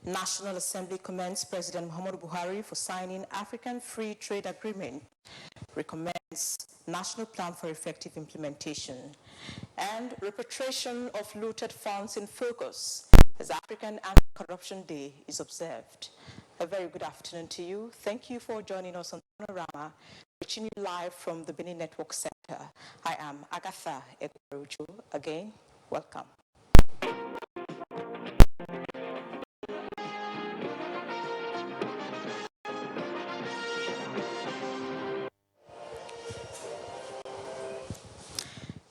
National Assembly commends President Muhammadu Buhari for signing African Free Trade Agreement, recommends National Plan for Effective Implementation, and repatriation of looted funds in focus as African Anti-Corruption Day is observed. A very good afternoon to you. Thank you for joining us on Panorama, reaching you live from the Benin Network Center. I am Agatha Ekwaruju. Again, welcome.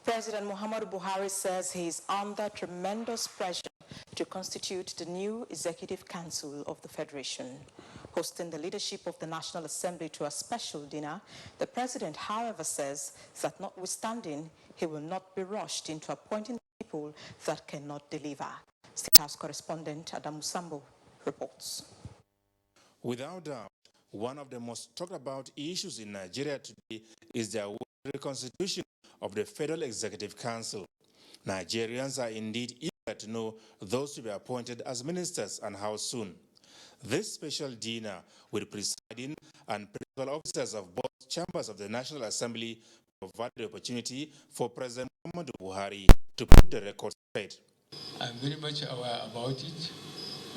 President Muhammadu Buhari says he is under tremendous pressure to constitute the new Executive Council of the Federation. Hosting the leadership of the National Assembly to a special dinner, the president, however, says that notwithstanding, he will not be rushed into appointing people that cannot deliver. State House correspondent Adam Musambo reports. Without doubt, one of the most talked about issues in Nigeria today is the reconstitution of the Federal Executive Council. Nigerians are indeed eager to know those to be appointed as ministers and how soon. This special dinner with presiding and principal officers of both chambers of the National Assembly provided the opportunity for President Muhammadu Buhari to put the record straight. I'm very much aware about it.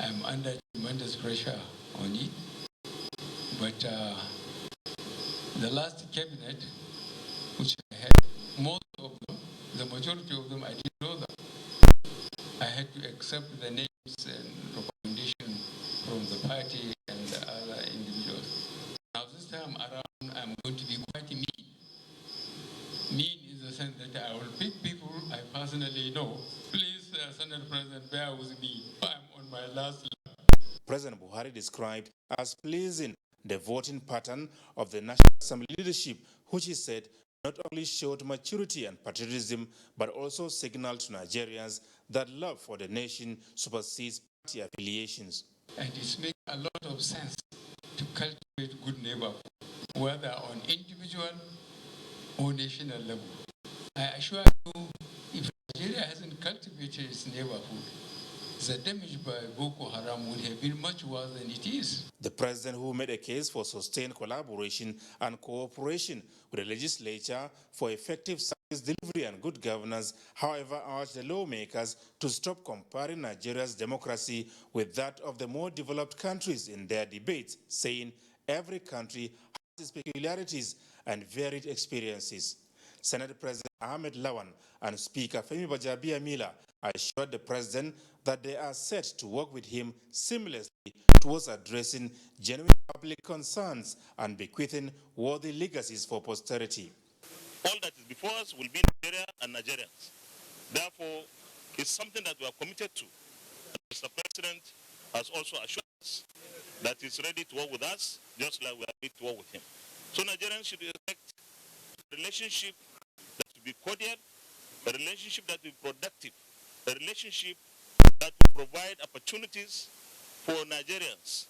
I'm under tremendous pressure on it. But the last cabinet, which I had, most of them, the majority of them, I didn't know that. I had to accept the names and recommendation from the party and the other individuals. Now this time around, I'm going to be quite mean. Mean in the sense that I will pick people I personally know. Please, Senate President, bear with me. I'm on my last lap. President Buhari described as pleasing the voting pattern of the National Assembly leadership, which he said not only showed maturity and patriotism, but also signaled to Nigerians that love for the nation supersedes party affiliations. And it makes a lot of sense to cultivate good neighborhood, whether on individual or national level. I assure you, if Nigeria hasn't cultivated its neighborhood, the damage by Boko Haram would have been much worse than it is. The president, who made a case for sustained collaboration and cooperation with the legislature for effective service delivery and good governance, however, urged the lawmakers to stop comparing Nigeria's democracy with that of the more developed countries in their debates, saying every country has its peculiarities and varied experiences. Senate President Ahmed Lawan and Speaker Femi Bajabiamila assured the president that they are set to work with him seamlessly towards addressing genuine public concerns and bequeathing worthy legacies for posterity. All that is before us will be Nigeria and Nigerians. Therefore, it's something that we are committed to. Mr. President has also assured us that he's ready to work with us, just like we are ready to work with him. So Nigerians should expect a relationship that will be cordial, a relationship that will be productive, a relationship that will provide opportunities for Nigerians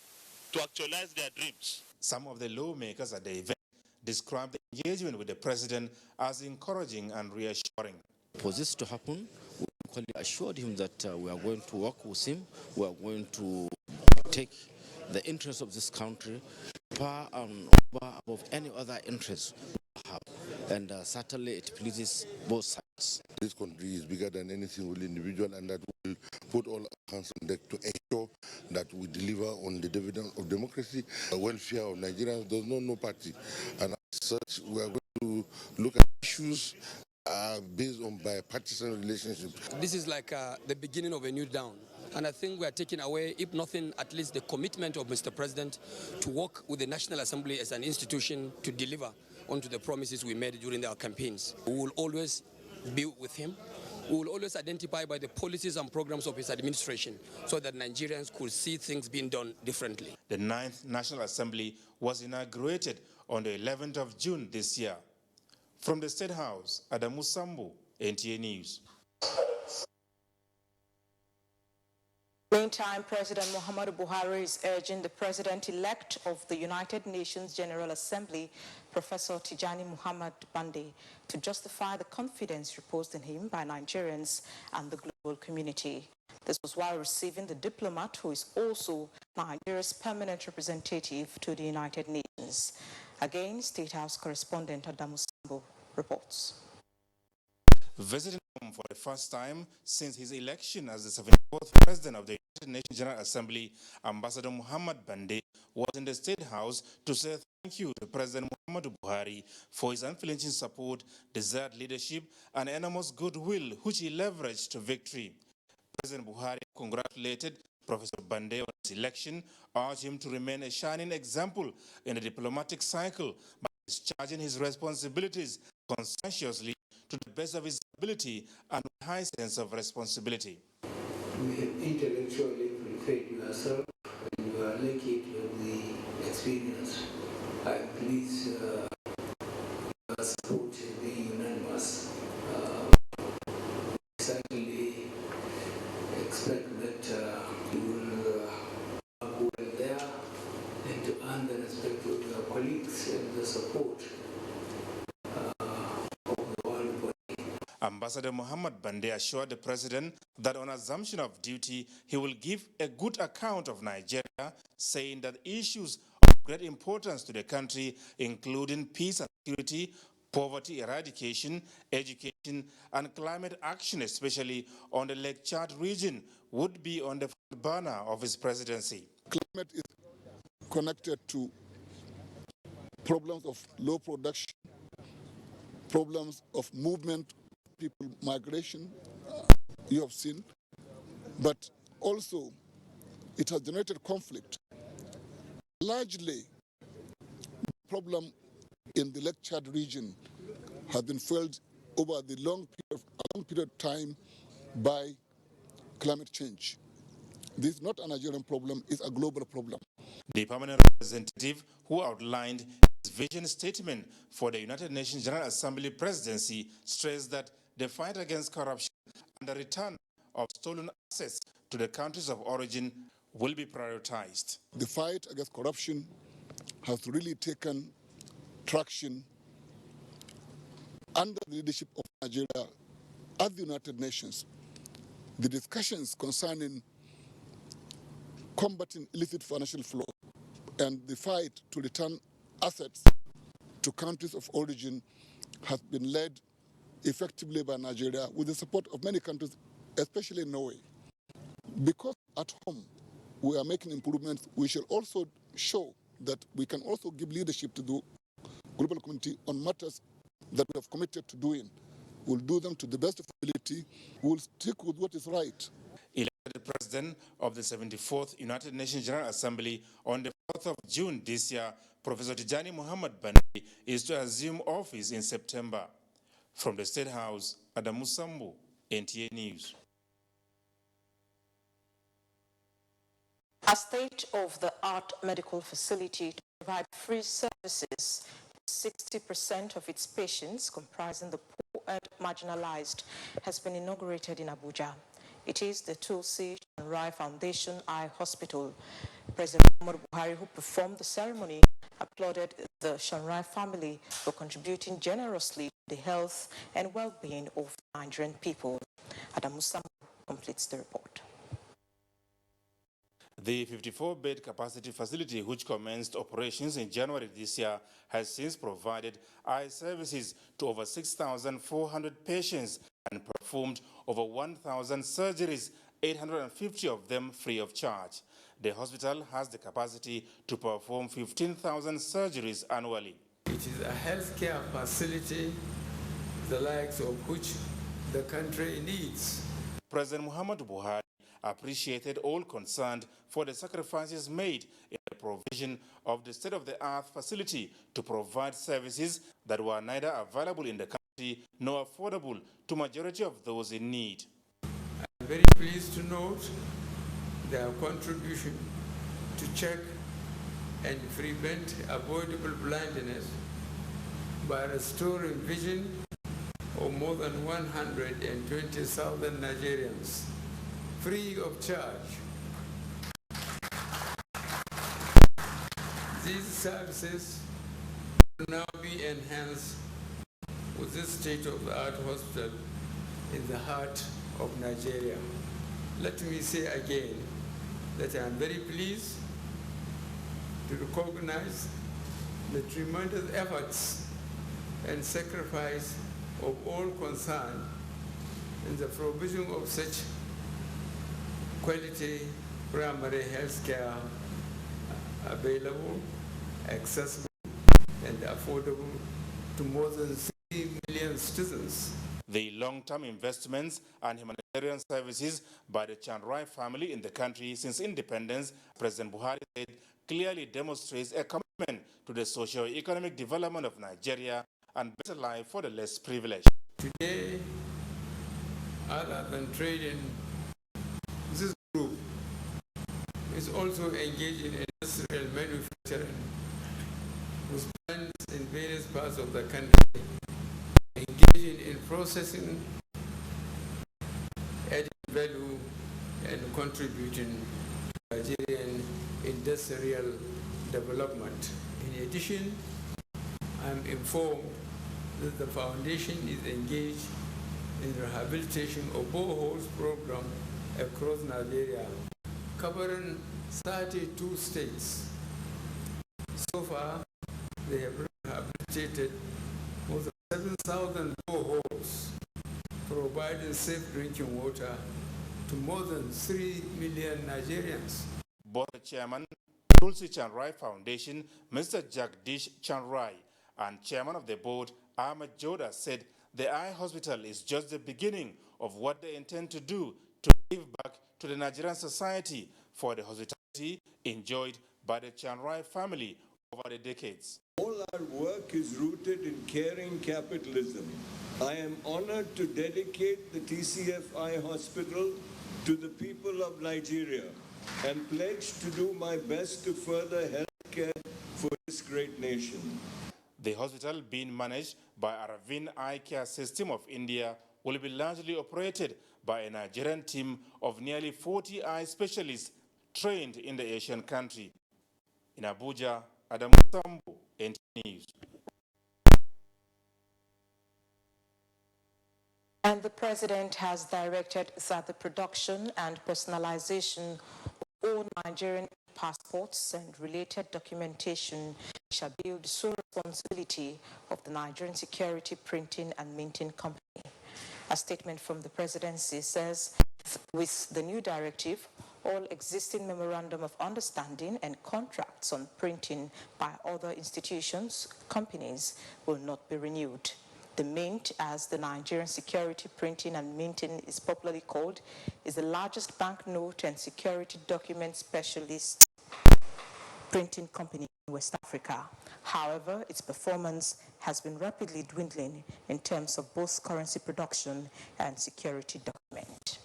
to actualize their dreams. Some of the lawmakers at the event described the engagement with the president as encouraging and reassuring. For this to happen, we assured him that we are going to work with him, we are going to take the interests of this country far and above any other interest we have. And certainly it pleases both sides. This country is bigger than any single individual, and that will put all our hands on deck to ensure that we deliver on the dividend of democracy. The welfare of Nigerians does not know party, and as such, we are going to look at issues based on bipartisan relationships. This is like the beginning of a new dawn. And I think we are taking away, if nothing, at least the commitment of Mr. President to work with the National Assembly as an institution to deliver onto the promises we made during our campaigns. We will always be with him. We will always identify by the policies and programs of his administration so that Nigerians could see things being done differently. The 9th National Assembly was inaugurated on the 11th of June this year. From the State House, Adamu Sambu, NTA News. Meantime, President Muhammadu Buhari is urging the President-elect of the United Nations General Assembly, Professor Tijani Muhammad Bande, to justify the confidence reposed in him by Nigerians and the global global community. This was while receiving the diplomat who is also Nigeria's permanent representative to the United Nations. Again, State House correspondent Adamu Sambo reports. Visiting home for the first time since his election as the 74th President of the United Nations General Assembly, Ambassador Muhammad Bande was in the State House to say thank you to President Muhammadu Buhari for his unflinching support, desired leadership, and enormous goodwill which he leveraged to victory. President Buhari congratulated Professor Bande on his election, urged him to remain a shining example in the diplomatic cycle by discharging his responsibilities conscientiously to the best of his ability and with high sense of responsibility. You have intellectually prepared yourself and you are lucky to have the experience. I'm pleased your support has been unanimous. Certainly expect that you will work well there and to earn the respect of your colleagues and the support of the world body. Ambassador Muhammad Bande assured the president that on assumption of duty, he will give a good account of Nigeria, saying that issues of great importance to the country, including peace and security, poverty eradication, education, and climate action, especially on the Lake Chad region, would be on the front burner of his presidency. Climate is connected to problems of low production, problems of movement, people migration, you have seen, but also it has generated conflict. Largely, the problem in the Lake Chad region has been fueled over the long period of time by climate change. This is not a Nigerian problem, it's a global problem. The permanent representative who outlined his vision statement for the United Nations General Assembly presidency stressed that the fight against corruption and the return of stolen assets to the countries of origin will be prioritized. The fight against corruption has really taken traction under the leadership of Nigeria at the United Nations. The discussions concerning combating illicit financial flow and the fight to return assets to countries of origin has been led effectively by Nigeria with the support of many countries, especially Norway. Because at home we are making improvements, we shall also show that we can also give leadership to the global community on matters that we have committed to doing. We'll do them to the best of ability. We'll stick with what is right. Elected President of the 74th United Nations General Assembly on the 4th of June this year, Professor Tijani Muhammad Bande is to assume office in September. From the State House, Adamu Sambo, NTA News. A state-of-the-art medical facility to provide free services to 60% of its patients, comprising the poor and marginalized, has been inaugurated in Abuja. It is the Tulsi Shanrai Foundation Eye Hospital. President Muhammadu Buhari, who performed the ceremony, applauded the Shanrai family for contributing generously to the health and well-being of Nigerian people. Adamu Sambo completes the report. The 54-bed capacity facility, which commenced operations in January this year, has since provided eye services to over 6,400 patients and performed over 1,000 surgeries, 850 of them free of charge. The hospital has the capacity to perform 15,000 surgeries annually. It is a healthcare facility, the likes of which the country needs. President Muhammadu Buhari appreciated all concerned for the sacrifices made in the provision of the state-of-the-art facility to provide services that were neither available in the country nor affordable to majority of those in need. I'm very pleased to note their contribution to check and prevent avoidable blindness by restoring vision of more than 120,000 Nigerians free of charge. These services will now be enhanced with this state-of-the-art hospital in the heart of Nigeria. Let me say again that I am very pleased to recognize the tremendous efforts and sacrifice of all concerned in the provision of such quality primary health care available, accessible, and affordable to more than 3 million citizens. The long-term investments and humanitarian services by the Chanrai family in the country since independence, President Buhari said, clearly demonstrates a commitment to the socio-economic development of Nigeria and better life for the less privileged. Today, other than trading, this group is also engaged in industrial manufacturing with plants in various parts of the country, engaging in processing, adding value, and contributing to Nigerian industrial development. In addition, I am informed that the foundation is engaged in rehabilitation of boreholes program across Nigeria, covering 32 states. So far, they have rehabilitated more than 7,000 boreholes, providing safe drinking water to more than 3 million Nigerians. Both the chairman, Tulsi Chanrai Foundation, Mr. Jagdish Chanrai, and chairman of the board, Ahmed Joda, said the eye hospital is just the beginning of what they intend to do to give back to the Nigerian society for the hospitality enjoyed by the Chanrai family over the decades. All our work is rooted in caring capitalism. I am honored to dedicate the TCF Eye Hospital to the people of Nigeria and pledge to do my best to further healthcare for this great nation. The hospital, being managed by Aravind Eye Care System of India, will be largely operated by a Nigerian team of nearly 40 eye specialists trained in the Asian country. In Abuja, Adam Sambo, NT News. And the president has directed that the production and personalization of all Nigerian passports and related documentation shall be the sole responsibility of the Nigerian Security Printing and Minting Company. A statement from the presidency says, with the new directive, all existing memorandum of understanding and contracts on printing by other institutions, companies, will not be renewed. The Mint, as the Nigerian Security Printing and Minting is popularly called, is the largest banknote and security document specialist printing company in West Africa. However, its performance has been rapidly dwindling in terms of both currency production and security document.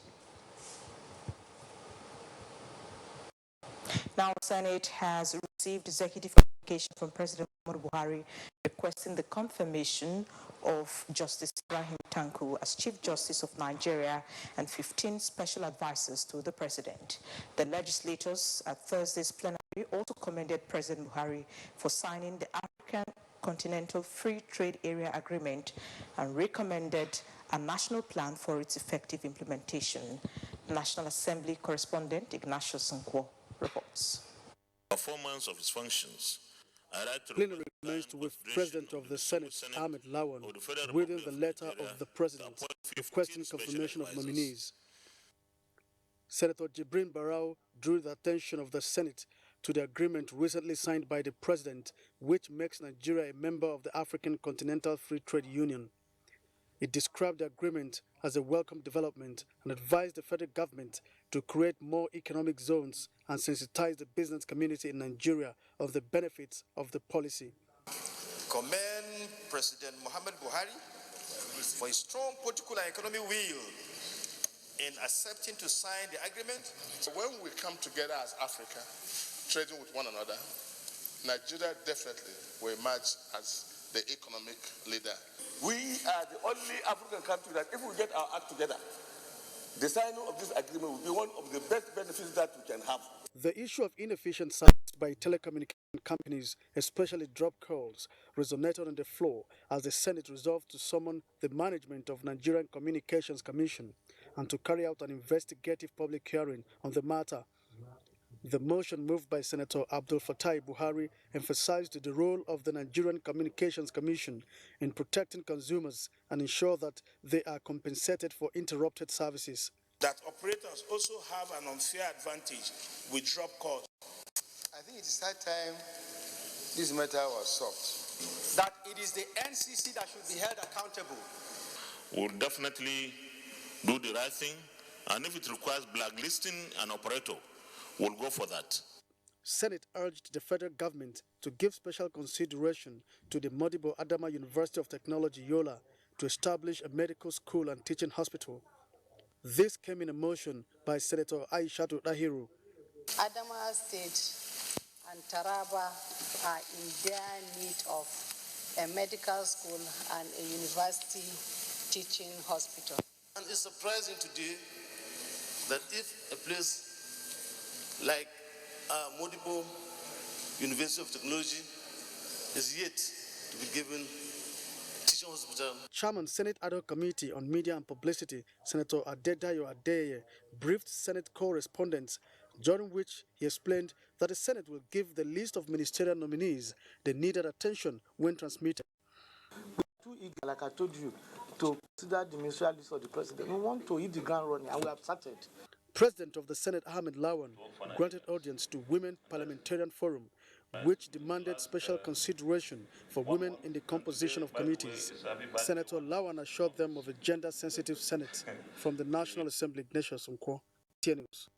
Now, the Senate has received executive communication from President Muhammadu Buhari requesting the confirmation of Justice Ibrahim Tanku as Chief Justice of Nigeria and 15 special advisors to the President. The legislators at Thursday's plenary also commended President Buhari for signing the African Continental Free Trade Area Agreement and recommended a national plan for its effective implementation. National Assembly correspondent Ignatius Nkwo reports. Performance of his functions. Plenary commenced with President of the Senate, Ahmed Lawan, reading the letter of the President requesting confirmation of nominees. Senator Jibrin Barau drew the attention of the Senate to the agreement recently signed by the President, which makes Nigeria a member of the African Continental Free Trade Union. It described the agreement as a welcome development and advised the federal government to create more economic zones and sensitize the business community in Nigeria of the benefits of the policy. Commend President Muhammad Buhari for his strong political and economic will in accepting to sign the agreement. So when we come together as Africa, trading with one another, Nigeria definitely will emerge as the economic leader. We are the only African country that if we get our act together, the signing of this agreement will be one of the best benefits that we can have. The issue of inefficient service by telecommunication companies, especially drop calls, resonated on the floor as the Senate resolved to summon the management of Nigerian Communications Commission. and to carry out an investigative public hearing on the matter. The motion moved by Senator Abdul Fattah Buhari emphasized the role of the Nigerian Communications Commission in protecting consumers and ensure that they are compensated for interrupted services. That operators also have an unfair advantage with drop costs. I think it is high time this matter was solved. That it is the NCC that should be held accountable. We'll definitely do the right thing, and if it requires blacklisting an operator, we'll go for that. Senate urged the federal government to give special consideration to the Modibo Adama University of Technology, Yola, to establish a medical school and teaching hospital. This came in a motion by Senator Aishatu Dahiru. Adama State and Taraba are in dire need of a medical school and a university teaching hospital. And it's surprising today that if a place like Modibo University of Technology is yet to be given teaching hospital. Chairman Senate Ad hoc Committee on Media and Publicity, Senator Adedayo Adeye, briefed Senate correspondents, during which he explained that the Senate will give the list of ministerial nominees the needed attention when transmitted. We are too eager, like I told you, to consider the ministerial list of the president. We want to hit the ground running, and we have started. President of the Senate, Ahmed Lawan, granted audience to Women Parliamentarian Forum, which demanded special consideration for women in the composition of committees. Senator Lawan assured them of a gender-sensitive Senate from the National Assembly, Ignatius Nkwo, TNews.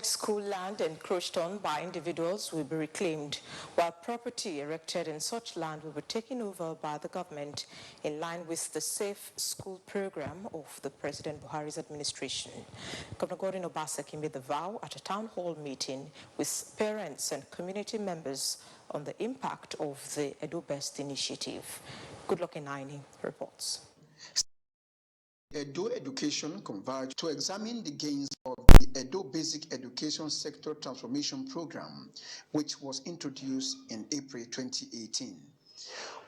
School land encroached on by individuals will be reclaimed, while property erected in such land will be taken over by the government in line with the Safe School program of the President Buhari's administration. Governor Gordon Obaseki made the vow at a town hall meeting with parents and community members on the impact of the Edo Best initiative. Goodluck Inaini reports. Edo Education converged to examine the gains of the Edo Basic Education Sector Transformation Program, which was introduced in April 2018.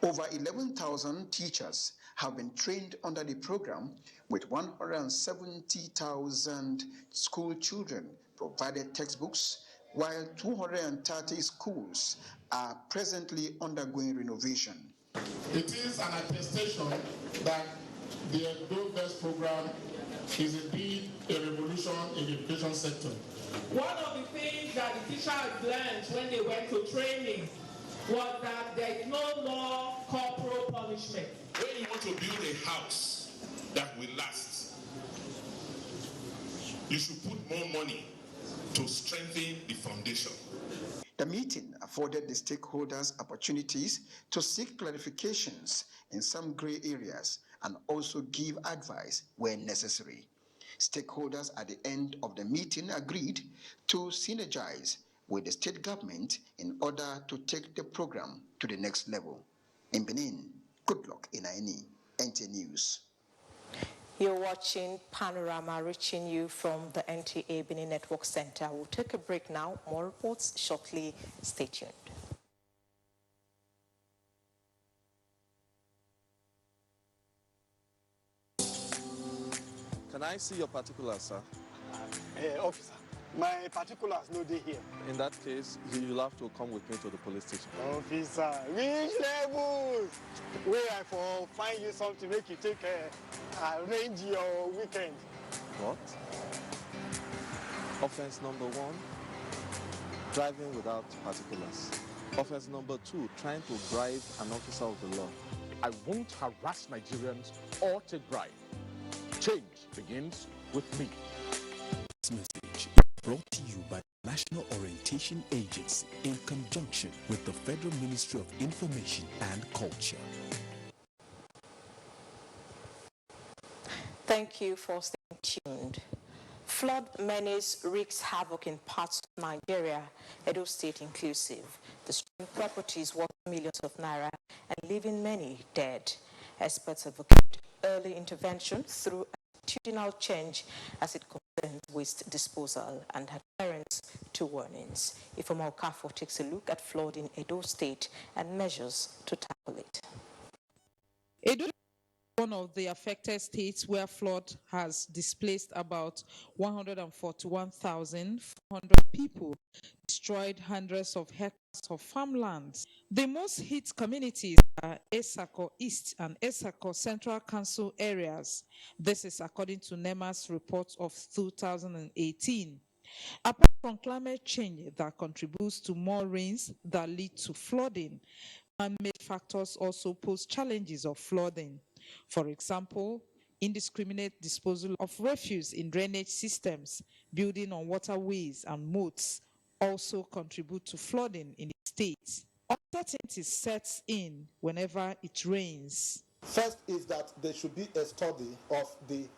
Over 11,000 teachers have been trained under the program, with 170,000 school children provided textbooks, while 230 schools are presently undergoing renovation. It is an attestation that the Edo Best program is indeed a revolution in the education sector. One of the things that the teachers learned when they went to training was that there is no more corporal punishment. When you want to build a house that will last, you should put more money to strengthen the foundation. The meeting afforded the stakeholders opportunities to seek clarifications in some gray areas and also give advice where necessary. Stakeholders at the end of the meeting agreed to synergize with the state government in order to take the program to the next level. In Benin, Goodluck Inaini, NTA News. You're watching Panorama, reaching you from the NTA Benin Network Center. We'll take a break now. More reports shortly. Stay tuned. Can I see your particulars, sir? Officer, my particulars no dey here. In that case, you'll have to come with me to the police station. Officer, which levels? Where I for find you something make you take arrange your weekend. What? Offense number 1, driving without particulars. Offense number 2, trying to bribe an officer of the law. I won't harass Nigerians or take bribe. Change begins with me. This message is brought to you by the National Orientation Agency in conjunction with the Federal Ministry of Information and Culture. Thank you for staying tuned. Flood menace wreaks havoc in parts of Nigeria, Edo State inclusive, destroying properties worth millions of naira and leaving many dead. Experts advocate early intervention through attitudinal change as it concerns waste disposal and adherence to warnings. Ifeoma Okafor takes a look at flood in Edo State and measures to tackle it. Edo one of the affected states where flood has displaced about 141,400 people, destroyed hundreds of hectares of farmlands. The most hit communities are Esako East and Esako Central Council areas. This is according to NEMA's report of 2018. Apart from climate change that contributes to more rains that lead to flooding, man-made factors also pose challenges of flooding. For example, indiscriminate disposal of refuse in drainage systems, building on waterways and moats also contribute to flooding in the state. Uncertainty sets in whenever it rains. First is that there should be a study of the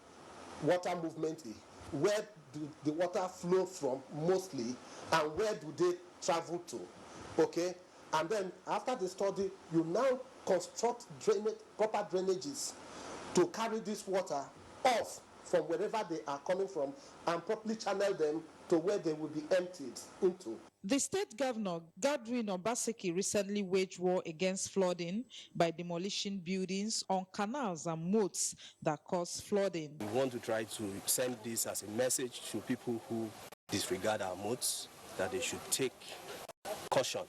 water movement. Where do the water flow from mostly, and where do they travel to? Okay, and then after the study, you now construct proper drainages to carry this water off from wherever they are coming from and properly channel them to where they will be emptied into. The state governor, Godwin Obaseki, recently waged war against flooding by demolishing buildings on canals and moats that cause flooding. We want to try to send this as a message to people who disregard our moats, that they should take caution.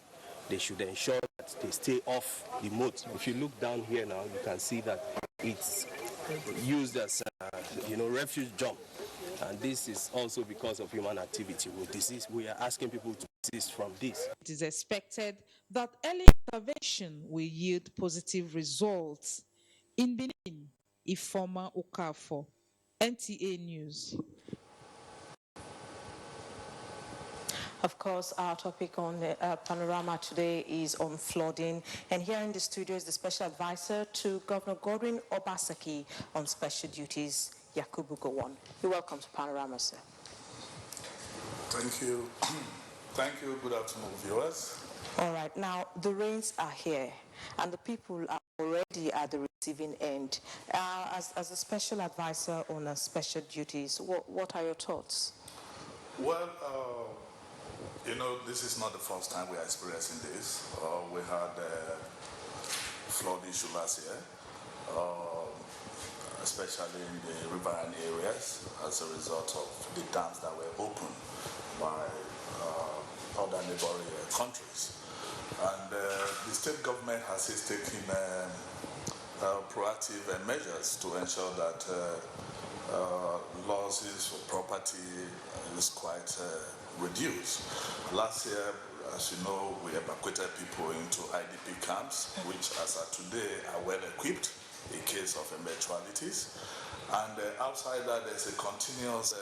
They should ensure that they stay off the moat. If you look down here now, you can see that it's used as refuge dump. And this is also because of human activity. We are asking people to desist from this. It is expected that early intervention will yield positive results. In Benin, Ifoma Okafo, NTA News. Of course, our topic on Panorama today is on flooding. And here in the studio is the special advisor to Governor Godwin Obaseki on special duties, Yakubu Gowon. You're welcome to Panorama, sir. Thank you. Thank you. Good afternoon, viewers. All right. Now, the rains are here, and the people are already at the receiving end. As a special advisor on special duties, what are your thoughts? Well, this is not the first time we are experiencing this. We had flood issue last year, especially in the riverine areas as a result of the dams that were opened by other neighboring countries. And the state government has taken proactive measures to ensure that losses for property is quite reduced. Last year, as you know, we evacuated people into IDP camps, which as of today are well equipped in case of eventualities. And outside that, there's a continuous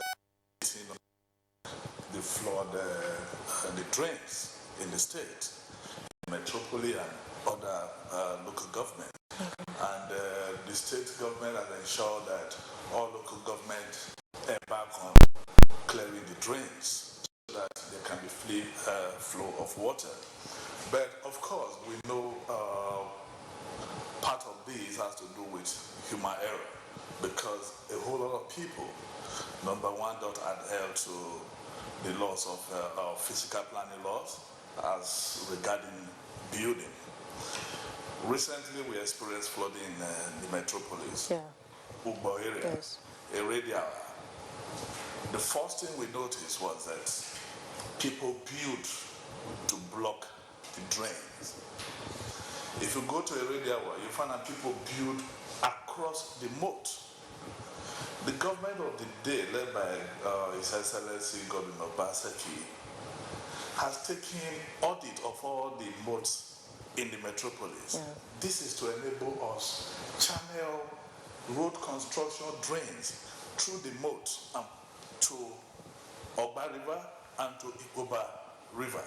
the flood, the drains in the state, metropole and other local government. And the state government has ensured that all local government embark on clearing the drains so that there can be free flow of water. But of course, we know part of this has to do with human error, because a whole lot of people, number one, don't adhere to the laws of physical planning laws as regarding building. Recently, we experienced flooding in the metropolis, Ugbo area, yes. Area. The first thing we noticed was that people built to block the drains. If you go to Area, you find that people build across the moat. The government of the day, led by His Excellency Godwin Obaseki, has taken audit of all the moats in the metropolis. Yeah. This is to enable us channel road construction drains through the moat to Oba River and to Ikoba River.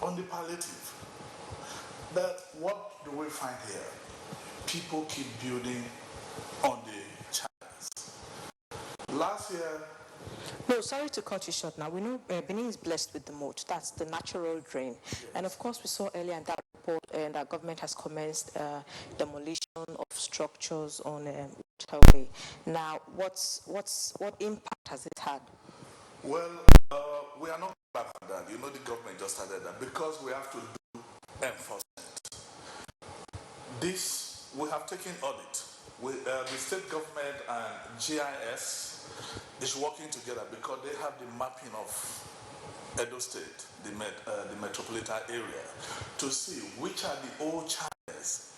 On the palliative, that what do we find here? People keep building on the channels. Last year, no, sorry to cut you short now. We know Benin is blessed with the moat. That's the natural drain. Yes. And of course, we saw earlier in that report that government has commenced demolition of structures on waterway. Now, what impact has it had? Well, we are not back on that. You know, the government just started that because we have to do enforcement. This we have taken audit. The state government and GIS is working together because they have the mapping of Edo State, the metropolitan area, to see which are the old channels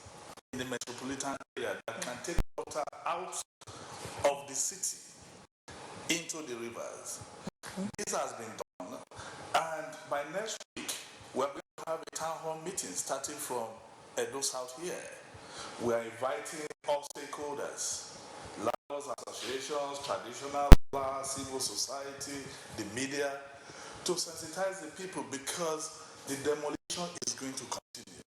in the metropolitan area that can take water out of the city into the rivers. This has been done, and by next week, we're going to have a town hall meeting starting from Edo South here. We are inviting all stakeholders, landlords associations, traditional class, civil society, the media, to sensitize the people because the demolition is going to continue.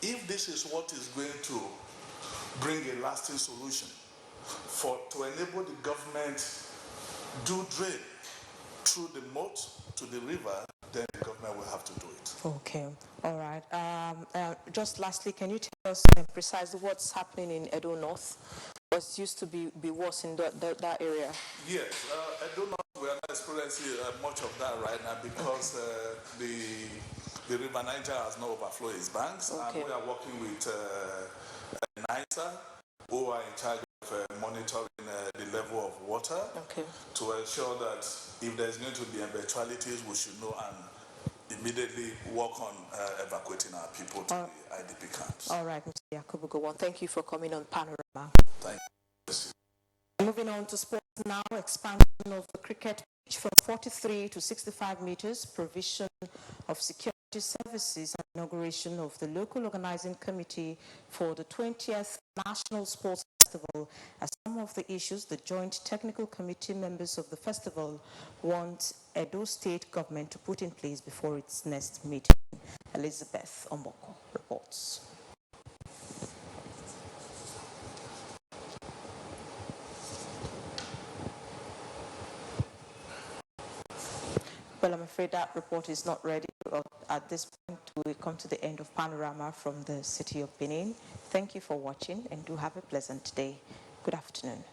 If this is what is going to bring a lasting solution to enable the government do drain through the moat to the river, then the government will have to do it. Okay, all right. Just lastly, can you tell us precisely what's happening in Edo North? What used to be worse in that area? Yes, Edo North, we are not experiencing much of that right now because the river Niger has no overflow its banks, and we are working with NISA, who are in charge of monitoring the level of water to ensure that if there's going to be eventualities, we should know and immediately work on evacuating our people to the IDP camps. All right, Mr. Yakubu Gowon, thank you for coming on Panorama. Thank you. Moving on to sports now, expansion of the cricket pitch from 43 to 65 meters, provision of security services, and inauguration of the local organizing committee for the 20th National Sports Festival are some of the issues the joint technical committee members of the festival want Edo State government to put in place before its next meeting. Elizabeth Omboko reports. Well, I'm afraid that report is not ready. At this point, we come to the end of Panorama from the city of Benin. Thank you for watching and do have a pleasant day. Good afternoon.